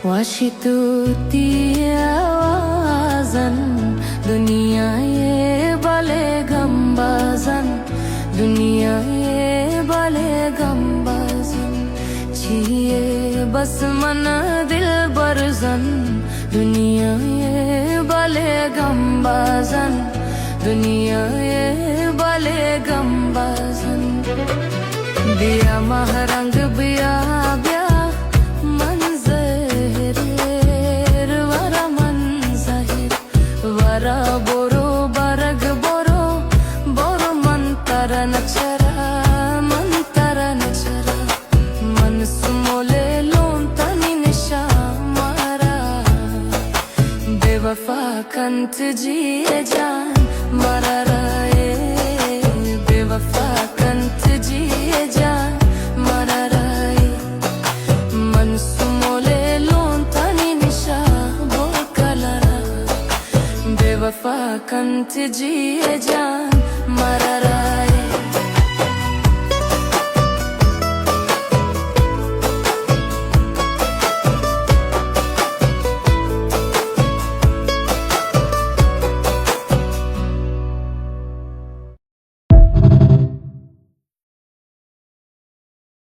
वाशितुती आवाजन दुनिया ये बाले गंबाजन दुनिया ये बाले गंबाजन छिए बस मन दिल बरजन दुनिया ये बाले गंबाजन दुनिया ये बाले गंबाजन बिया महरंग बिया बिया बोरो बरग बोरो बोरो मंतरा नचरा मन सुमोले लोन तनी निशा मारा बेवफा कंत जिए जान मारा राए बेवफा कंत जिए जान मारा राए मन सुमोले लोन तनी निशा बोल कलरा बेवफा कंत जिए जान मारा